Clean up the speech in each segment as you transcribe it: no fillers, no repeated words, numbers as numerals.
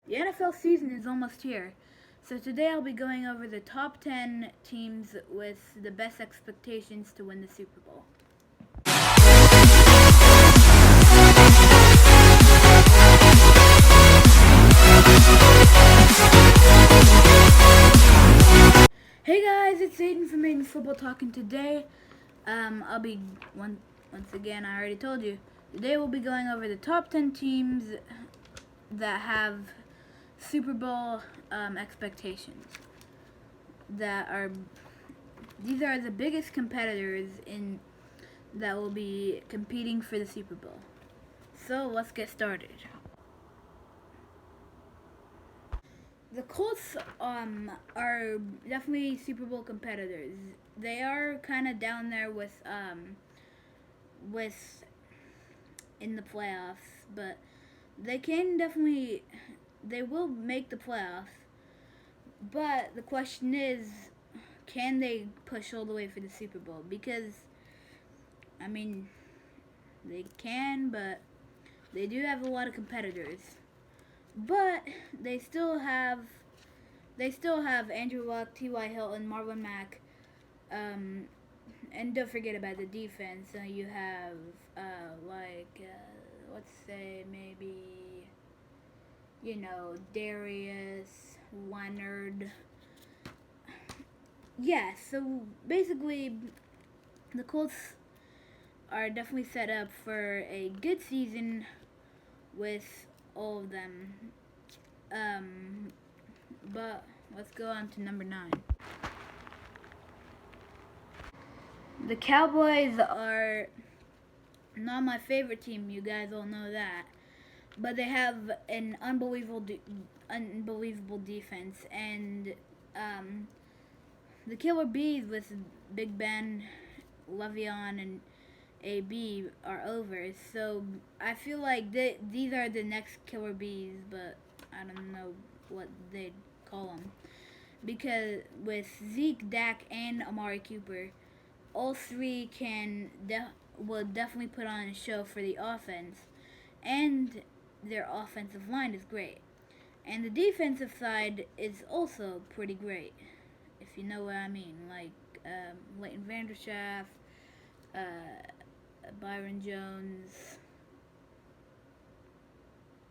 The NFL season is almost here, so today I'll be going over the top 10 teams with the best expectations to win the Super Bowl. Hey guys, it's Aiden from Aiden's Football Talk, and today I'll be once again, I already told you, today we'll be going over the top 10 teams that have Super Bowl expectations. These are the biggest competitors that will be competing for the Super Bowl. So let's get started. The Colts are definitely Super Bowl competitors. They are kind of down there with in the playoffs, but they will make the playoffs. But the question is, can they push all the way for the Super Bowl? Because I mean, they can, but they do have a lot of competitors. But they still have Andrew Luck, T.Y. Hilton, Marlon Mack, and don't forget about the defense. You have let's say maybe Darius Leonard. Yeah, so basically the Colts are definitely set up for a good season with all of them. But let's go on to number 9. The Cowboys are not my favorite team. You guys all know that. But they have an unbelievable defense, and the Killer Bees with Big Ben, Le'Veon, and AB are over. So I feel like these are the next Killer Bees, but I don't know what they'd call them. Because with Zeke, Dak, and Amari Cooper, all three will definitely put on a show for the offense, and their offensive line is great, and the defensive side is also pretty great, if you know what I mean. Like Leighton Vander Schaaf, Byron Jones,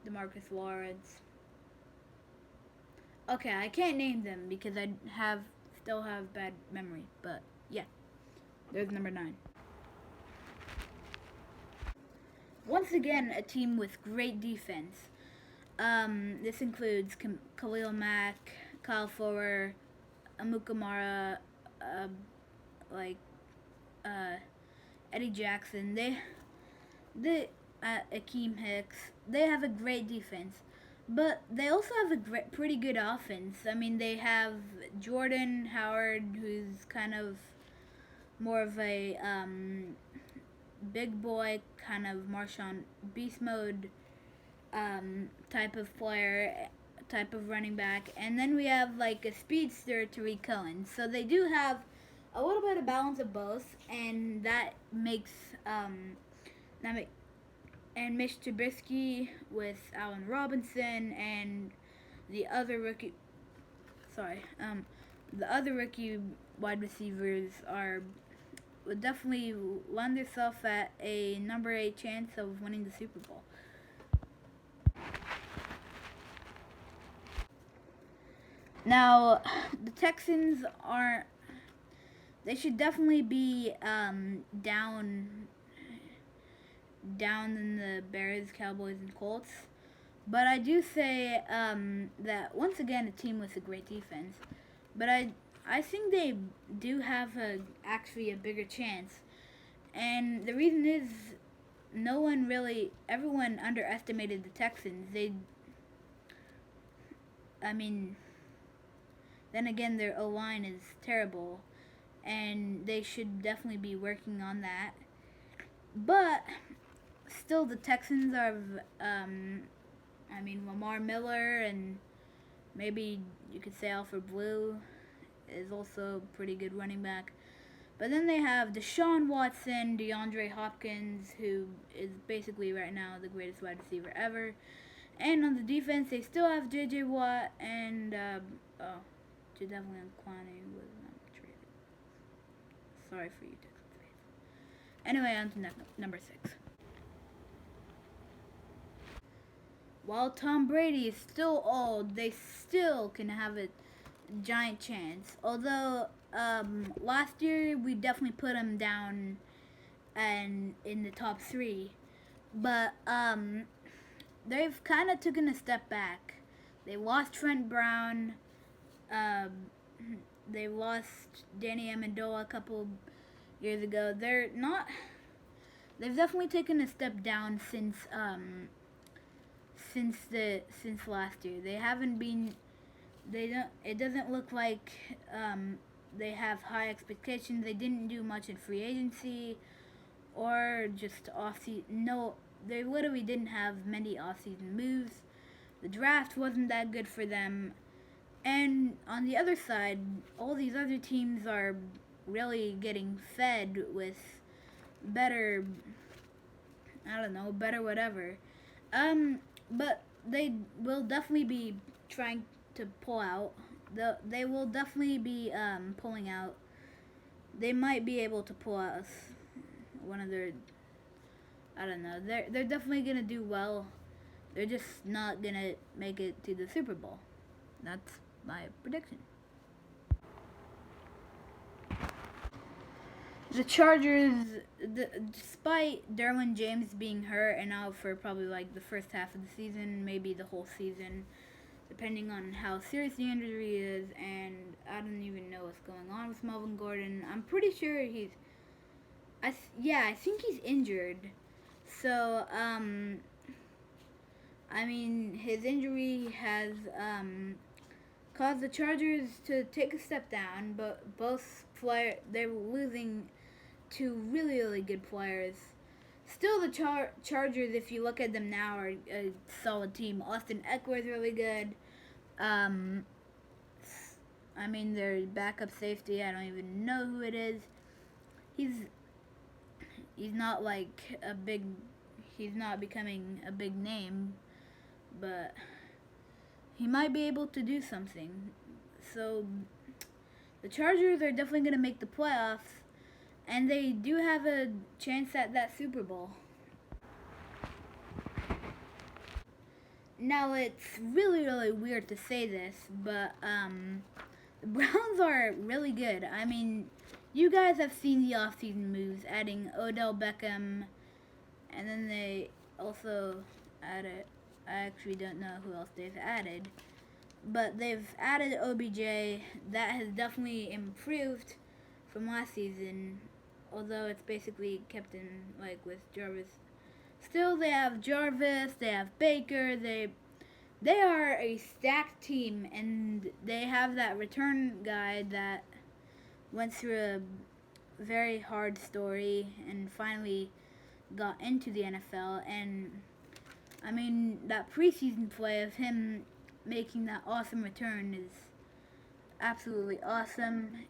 DeMarcus Lawrence. Okay, I can't name them because I still have bad memory, but yeah, there's number 9. Once again, a team with great defense. This includes Khalil Mack, Kyle Fuller, Amukamara, Eddie Jackson. They Akeem Hicks. They have a great defense, but they also have a pretty good offense. I mean, they have Jordan Howard, who's kind of more of a big boy, kind of Marshawn Beast Mode type of player, type of running back, and then we have like a speedster, Tariq Cohen. So they do have a little bit of balance of both, and that makes and Mitch Trubisky with Allen Robinson and the other rookie wide receivers would definitely lend themselves at a number 8 chance of winning the Super Bowl. Now, the Texans they should definitely be down in the Bears, Cowboys, and Colts. But I do say that once again, a team with a great defense. But I think they do have actually a bigger chance, and the reason is everyone underestimated the Texans. Then again, their O-line is terrible, and they should definitely be working on that. But still, the Texans are, Lamar Miller, and maybe you could say Alfred Blue is also a pretty good running back. But then they have Deshaun Watson, DeAndre Hopkins, who is basically right now the greatest wide receiver ever, And on the defense, they still have J.J. Watt and Jadeveon Clowney was not traded. Sorry for you, Texans fans. Anyway, on to number 6. While Tom Brady is still old, they still can have a giant chance. Although last year we definitely put him down and in the top 3, but they've kind of taken a step back. They lost Trent Brown. They lost Danny Amendola a couple years ago. They've definitely taken a step down since last year. They haven't been. They don't. It doesn't look like they have high expectations. They didn't do much in free agency or just off-season. No, they literally didn't have many off-season moves. The draft wasn't that good for them. And on the other side, all these other teams are really getting fed with better, better whatever. But they will definitely be trying to pull out. They will definitely be pulling out. They might be able to pull out one of their, They're definitely gonna do well. They're just not gonna make it to the Super Bowl. That's my prediction. The Chargers, despite Derwin James being hurt and out for probably like the first half of the season, maybe the whole season, depending on how serious the injury is, and I don't even know what's going on with Melvin Gordon. I'm pretty sure I think he's injured. So, his injury has caused the Chargers to take a step down, but they're losing 2 really, really good players. Still, the Chargers, if you look at them now, are a solid team. Austin Eckler's really good. Their backup safety, I don't even know who it is. He's not like he's not becoming a big name, but he might be able to do something. So the Chargers are definitely going to make the playoffs, and they do have a chance at that Super Bowl. Now, it's really, really weird to say this, but the Browns are really good. You guys have seen the offseason moves, adding Odell Beckham, and then they also added, I actually don't know who else they've added, but they've added OBJ. That has definitely improved from last season, although it's basically kept in, with Jarvis. Still, they have Jarvis, they have Baker, they are a stacked team, and they have that return guy that went through a very hard story and finally got into the NFL. And that preseason play of him making that awesome return is absolutely awesome.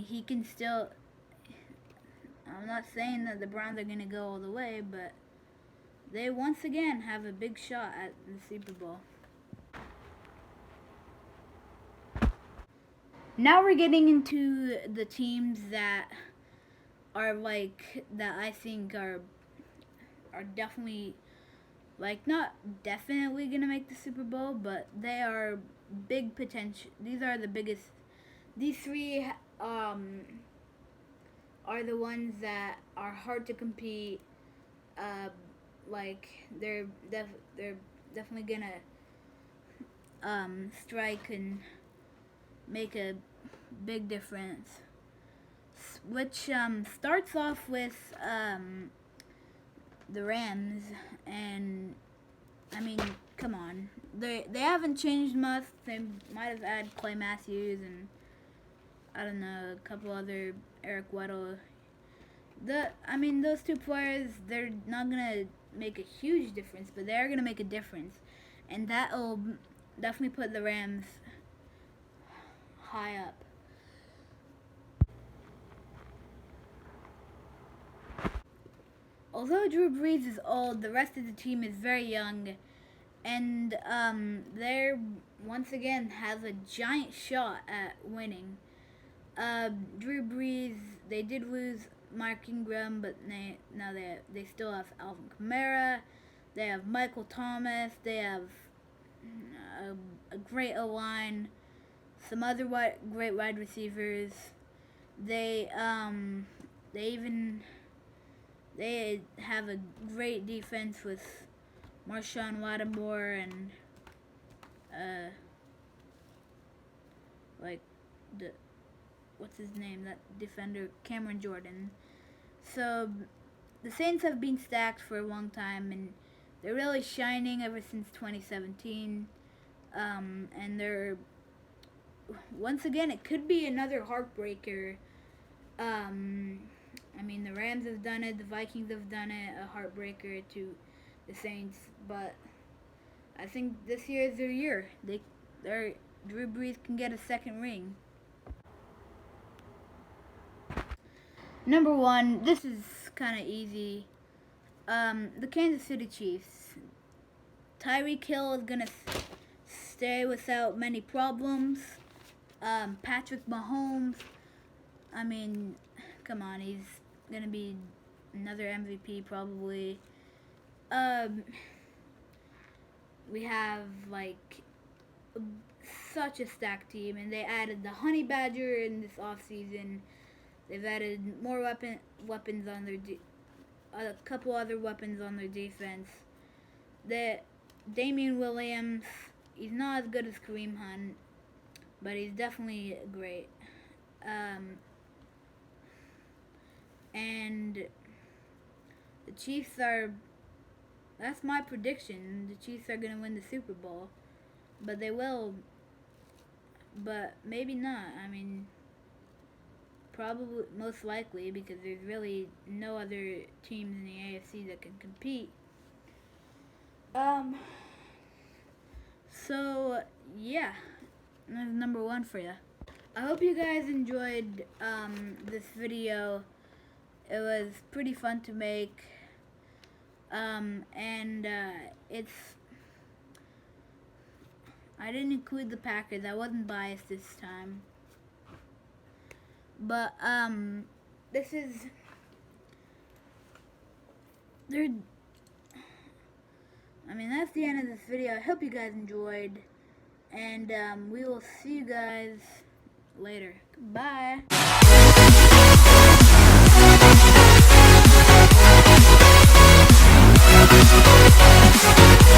He can still, I'm not saying that the Browns are going to go all the way, but they once again have a big shot at the Super Bowl. Now we're getting into the teams that are that I think are definitely, not definitely going to make the Super Bowl, but they are big potential. These are the biggest. These 3 are the ones that are hard to compete. They're definitely gonna strike and make a big difference. Which starts off with the Rams, and come on, they haven't changed much. They might have added Clay Matthews and a couple other Eric Weddle. Those 2 players, they're not gonna make a huge difference, but they're gonna make a difference, and that'll definitely put the Rams high up. although Drew Brees is old, the rest of the team is very young, and they're once again has a giant shot at winning. Drew Brees, they did lose Mark Ingram, but they still have Alvin Kamara. They have Michael Thomas. They have a great O-line. Some other great wide receivers. They have a great defense with Marshawn Lattimore and what's his name? That defender, Cameron Jordan. So the Saints have been stacked for a long time, and they're really shining ever since 2017. And they're once again, it could be another heartbreaker. The Rams have done it, the Vikings have done it, a heartbreaker to the Saints, but I think this year is their year. Drew Brees can get a second ring. Number 1, this is kind of easy. The Kansas City Chiefs. Tyreek Hill is gonna stay without many problems. Patrick Mahomes, come on, he's gonna be another MVP probably. We have such a stacked team, and they added the Honey Badger in this offseason. They've added more weapons on their a couple other weapons on their defense. Damian Williams, he's not as good as Kareem Hunt, but he's definitely great. And the Chiefs that's my prediction. The Chiefs are going to win the Super Bowl. But they will. But maybe not. Probably, most likely, because there's really no other teams in the AFC that can compete. So, yeah. That's number 1 for you. I hope you guys enjoyed this video. It was pretty fun to make. I didn't include the Packers. I wasn't biased this time. But, that's the end of this video. I hope you guys enjoyed. And, we will see you guys later. Bye.